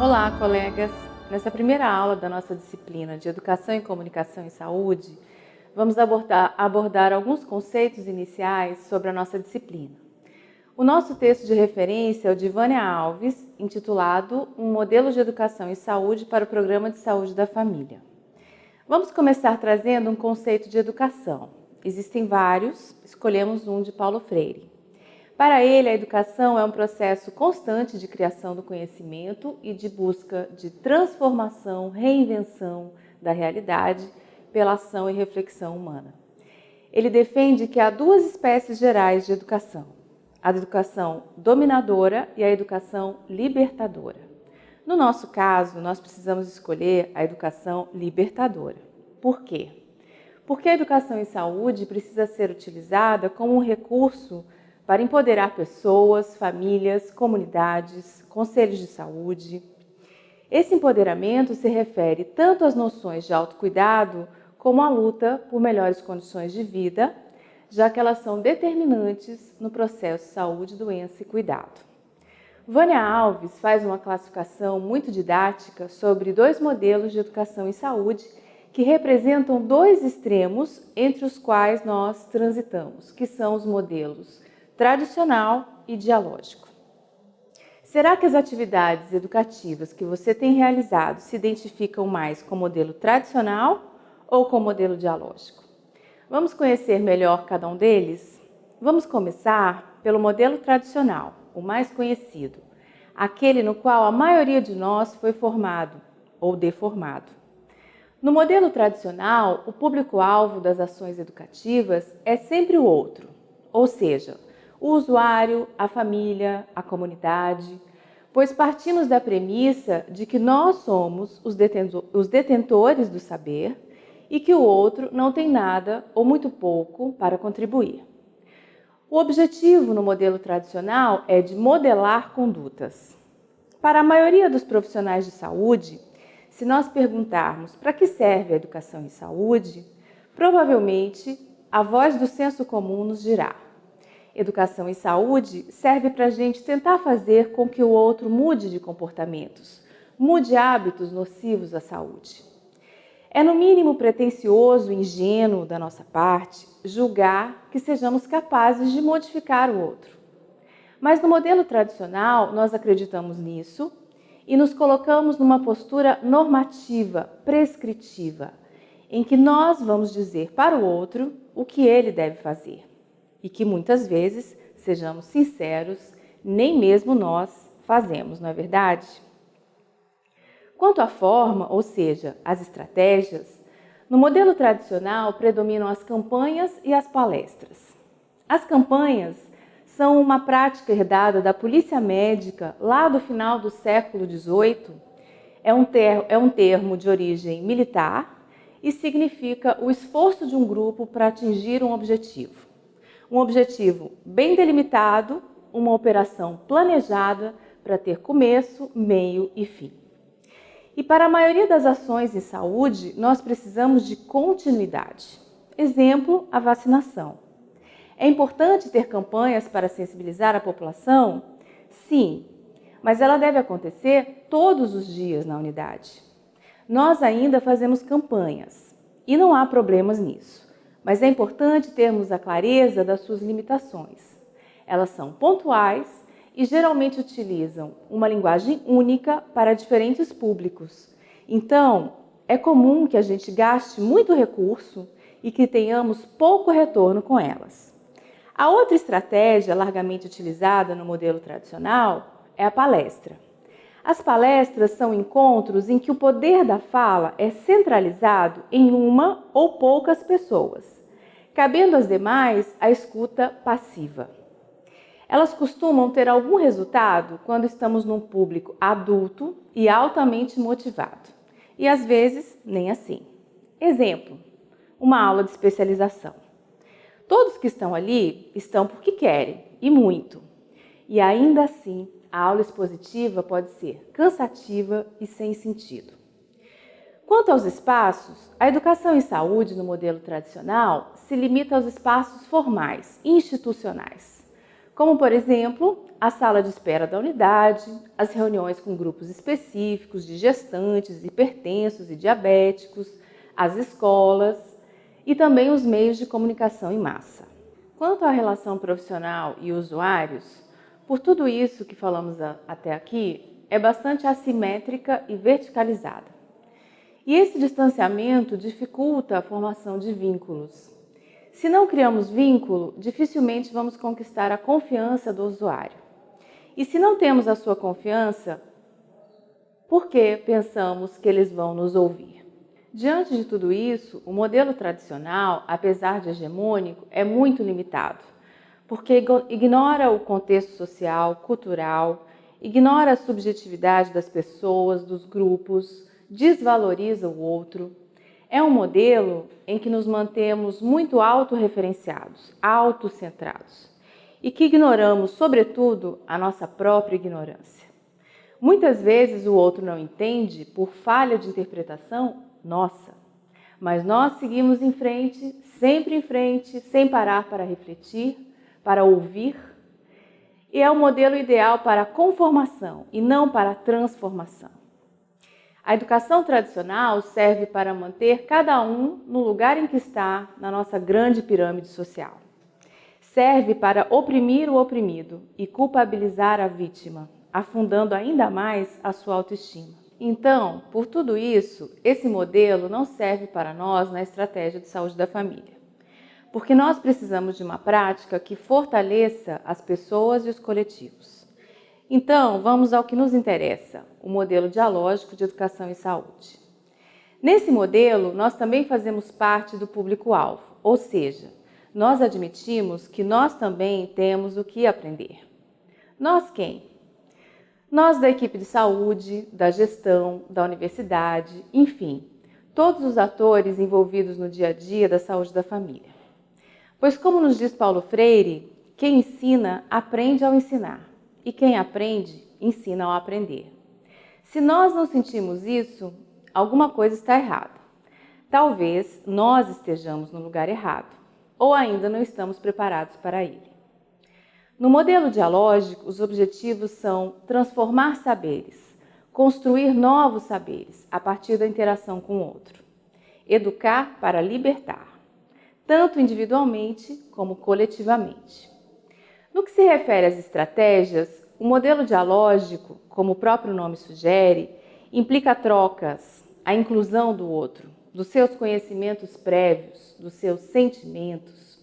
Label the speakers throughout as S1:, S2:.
S1: Olá, colegas! Nessa primeira aula da nossa disciplina de Educação em Comunicação e Saúde, vamos abordar alguns conceitos iniciais sobre a nossa disciplina. O nosso texto de referência é o de Vânia Alves, intitulado Um Modelo de Educação e Saúde para o Programa de Saúde da Família. Vamos começar trazendo um conceito de educação. Existem vários, escolhemos um de Paulo Freire. Para ele, a educação é um processo constante de criação do conhecimento e de busca de transformação, reinvenção da realidade pela ação e reflexão humana. Ele defende que há duas espécies gerais de educação: a educação dominadora e a educação libertadora. No nosso caso, nós precisamos escolher a educação libertadora. Por quê? Porque a educação em saúde precisa ser utilizada como um recurso para empoderar pessoas, famílias, comunidades, conselhos de saúde. Esse empoderamento se refere tanto às noções de autocuidado como à luta por melhores condições de vida, já que elas são determinantes no processo de saúde, doença e cuidado. Vânia Alves faz uma classificação muito didática sobre dois modelos de educação em saúde que representam dois extremos entre os quais nós transitamos, que são os modelos tradicional e dialógico. Será que as atividades educativas que você tem realizado se identificam mais com o modelo tradicional ou com o modelo dialógico? Vamos conhecer melhor cada um deles? Vamos começar pelo modelo tradicional, o mais conhecido, aquele no qual a maioria de nós foi formado ou deformado. No modelo tradicional, o público-alvo das ações educativas é sempre o outro, ou seja, o usuário, a família, a comunidade, pois partimos da premissa de que nós somos os detentores do saber e que o outro não tem nada ou muito pouco para contribuir. O objetivo no modelo tradicional é de modelar condutas. Para a maioria dos profissionais de saúde, se nós perguntarmos para que serve a educação em saúde, provavelmente a voz do senso comum nos dirá: educação em saúde serve para a gente tentar fazer com que o outro mude de comportamentos, mude hábitos nocivos à saúde. É no mínimo pretensioso e ingênuo da nossa parte julgar que sejamos capazes de modificar o outro. Mas no modelo tradicional, nós acreditamos nisso e nos colocamos numa postura normativa, prescritiva, em que nós vamos dizer para o outro o que ele deve fazer. E que muitas vezes, sejamos sinceros, nem mesmo nós fazemos, não é verdade? Quanto à forma, ou seja, as estratégias, no modelo tradicional predominam as campanhas e as palestras. As campanhas são uma prática herdada da polícia médica lá do final do século XVIII. É um termo de origem militar e significa o esforço de um grupo para atingir um objetivo. Um objetivo bem delimitado, uma operação planejada para ter começo, meio e fim. E para a maioria das ações em saúde, nós precisamos de continuidade. Exemplo, a vacinação. É importante ter campanhas para sensibilizar a população? Sim, mas ela deve acontecer todos os dias na unidade. Nós ainda fazemos campanhas e não há problemas nisso. Mas é importante termos a clareza das suas limitações. Elas são pontuais e geralmente utilizam uma linguagem única para diferentes públicos. Então, é comum que a gente gaste muito recurso e que tenhamos pouco retorno com elas. A outra estratégia largamente utilizada no modelo tradicional é a palestra. As palestras são encontros em que o poder da fala é centralizado em uma ou poucas pessoas, cabendo às demais a escuta passiva. Elas costumam ter algum resultado quando estamos num público adulto e altamente motivado, e às vezes nem assim. Exemplo, uma aula de especialização. Todos que estão ali estão porque querem, e muito. E ainda assim, a aula expositiva pode ser cansativa e sem sentido. Quanto aos espaços, a educação em saúde no modelo tradicional se limita aos espaços formais, institucionais, como, por exemplo, a sala de espera da unidade, as reuniões com grupos específicos de gestantes, hipertensos e diabéticos, as escolas e também os meios de comunicação em massa. Quanto à relação profissional e usuários, por tudo isso que falamos até aqui, é bastante assimétrica e verticalizada. E esse distanciamento dificulta a formação de vínculos. Se não criamos vínculo, dificilmente vamos conquistar a confiança do usuário. E se não temos a sua confiança, por que pensamos que eles vão nos ouvir? Diante de tudo isso, o modelo tradicional, apesar de hegemônico, é muito limitado, porque ignora o contexto social, cultural, ignora a subjetividade das pessoas, dos grupos, desvaloriza o outro. É um modelo em que nos mantemos muito autorreferenciados, autocentrados e que ignoramos, sobretudo, a nossa própria ignorância. Muitas vezes o outro não entende por falha de interpretação nossa, mas nós seguimos em frente, sempre em frente, sem parar para refletir, para ouvir. E é o modelo ideal para a conformação e não para a transformação. A educação tradicional serve para manter cada um no lugar em que está na nossa grande pirâmide social. Serve para oprimir o oprimido e culpabilizar a vítima, afundando ainda mais a sua autoestima. Então, por tudo isso, esse modelo não serve para nós na estratégia de saúde da família, porque nós precisamos de uma prática que fortaleça as pessoas e os coletivos. Então, vamos ao que nos interessa, o modelo dialógico de educação e saúde. Nesse modelo, nós também fazemos parte do público-alvo, ou seja, nós admitimos que nós também temos o que aprender. Nós quem? Nós da equipe de saúde, da gestão, da universidade, enfim, todos os atores envolvidos no dia a dia da saúde da família. Pois como nos diz Paulo Freire, quem ensina, aprende ao ensinar. E quem aprende, ensina ao aprender. Se nós não sentimos isso, alguma coisa está errada. Talvez nós estejamos no lugar errado, ou ainda não estamos preparados para ele. No modelo dialógico, os objetivos são transformar saberes, construir novos saberes a partir da interação com o outro, educar para libertar, tanto individualmente como coletivamente. No que se refere às estratégias, o modelo dialógico, como o próprio nome sugere, implica trocas, a inclusão do outro, dos seus conhecimentos prévios, dos seus sentimentos.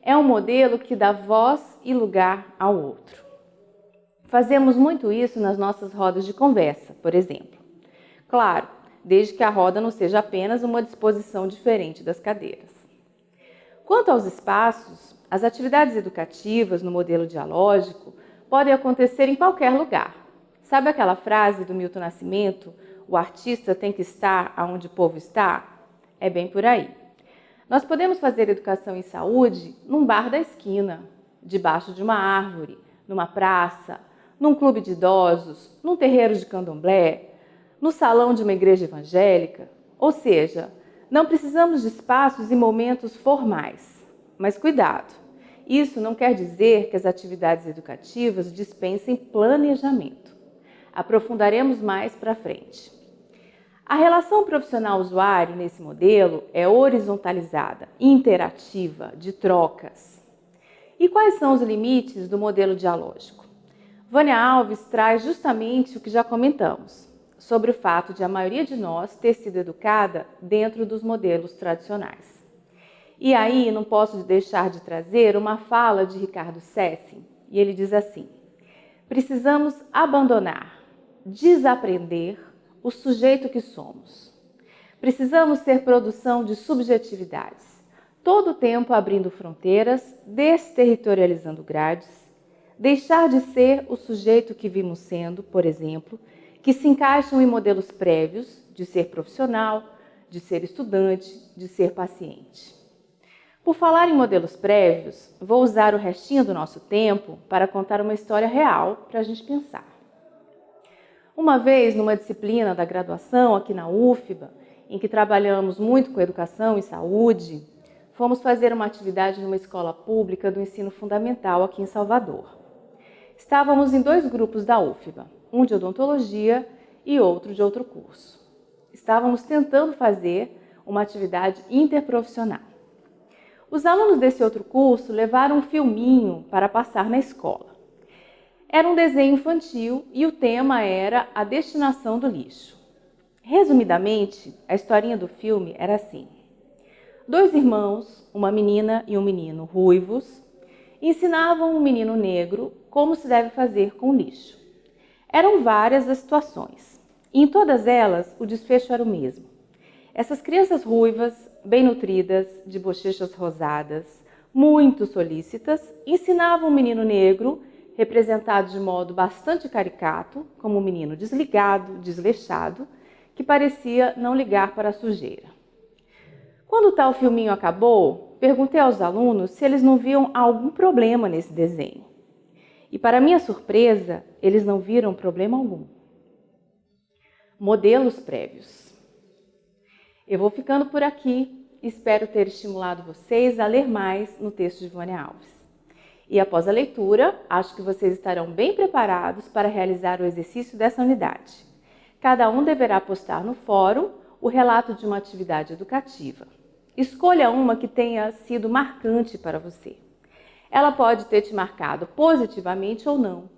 S1: É um modelo que dá voz e lugar ao outro. Fazemos muito isso nas nossas rodas de conversa, por exemplo. Claro, desde que a roda não seja apenas uma disposição diferente das cadeiras. Quanto aos espaços, as atividades educativas no modelo dialógico podem acontecer em qualquer lugar. Sabe aquela frase do Milton Nascimento, o artista tem que estar onde o povo está? É bem por aí. Nós podemos fazer educação em saúde num bar da esquina, debaixo de uma árvore, numa praça, num clube de idosos, num terreiro de candomblé, no salão de uma igreja evangélica. Ou seja, não precisamos de espaços e momentos formais. Mas cuidado, isso não quer dizer que as atividades educativas dispensem planejamento. Aprofundaremos mais para frente. A relação profissional-usuário nesse modelo é horizontalizada, interativa, de trocas. E quais são os limites do modelo dialógico? Vânia Alves traz justamente o que já comentamos, sobre o fato de a maioria de nós ter sido educada dentro dos modelos tradicionais. E aí não posso deixar de trazer uma fala de Ricardo Sessin, e ele diz assim: precisamos abandonar, desaprender o sujeito que somos. Precisamos ser produção de subjetividades, todo o tempo abrindo fronteiras, desterritorializando grades, deixar de ser o sujeito que vimos sendo, por exemplo, que se encaixam em modelos prévios de ser profissional, de ser estudante, de ser paciente. Por falar em modelos prévios, vou usar o restinho do nosso tempo para contar uma história real para a gente pensar. Uma vez, numa disciplina da graduação aqui na UFBA, em que trabalhamos muito com educação e saúde, fomos fazer uma atividade numa escola pública do ensino fundamental aqui em Salvador. Estávamos em 2 grupos da UFBA, um de odontologia e outro de outro curso. Estávamos tentando fazer uma atividade interprofissional. Os alunos desse outro curso levaram um filminho para passar na escola. Era um desenho infantil e o tema era a destinação do lixo. Resumidamente, a historinha do filme era assim: 2 irmãos, uma menina e um menino ruivos, ensinavam um menino negro como se deve fazer com lixo. Eram várias as situações, e em todas elas o desfecho era o mesmo. Essas crianças ruivas, bem nutridas, de bochechas rosadas, muito solícitas, ensinavam um menino negro, representado de modo bastante caricato, como um menino desligado, desleixado, que parecia não ligar para a sujeira. Quando tal filminho acabou, perguntei aos alunos se eles não viam algum problema nesse desenho. E para minha surpresa, eles não viram problema algum. Modelos prévios. Eu vou ficando por aqui, espero ter estimulado vocês a ler mais no texto de Vânia Alves. E após a leitura, acho que vocês estarão bem preparados para realizar o exercício dessa unidade. Cada um deverá postar no fórum o relato de uma atividade educativa. Escolha uma que tenha sido marcante para você. Ela pode ter te marcado positivamente ou não.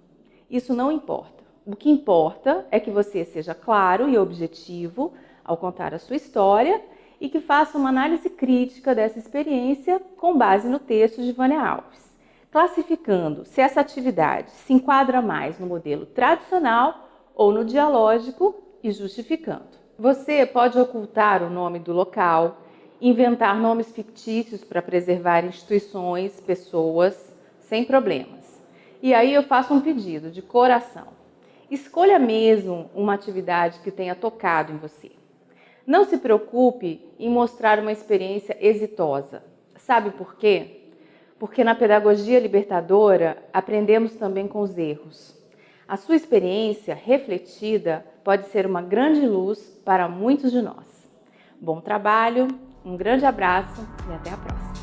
S1: Isso não importa. O que importa é que você seja claro e objetivo ao contar a sua história e que faça uma análise crítica dessa experiência com base no texto de Vânia Alves, classificando se essa atividade se enquadra mais no modelo tradicional ou no dialógico e justificando. Você pode ocultar o nome do local, inventar nomes fictícios para preservar instituições, pessoas, sem problemas. E aí eu faço um pedido de coração. Escolha mesmo uma atividade que tenha tocado em você. Não se preocupe em mostrar uma experiência exitosa. Sabe por quê? Porque na pedagogia libertadora aprendemos também com os erros. A sua experiência refletida pode ser uma grande luz para muitos de nós. Bom trabalho, um grande abraço e até a próxima!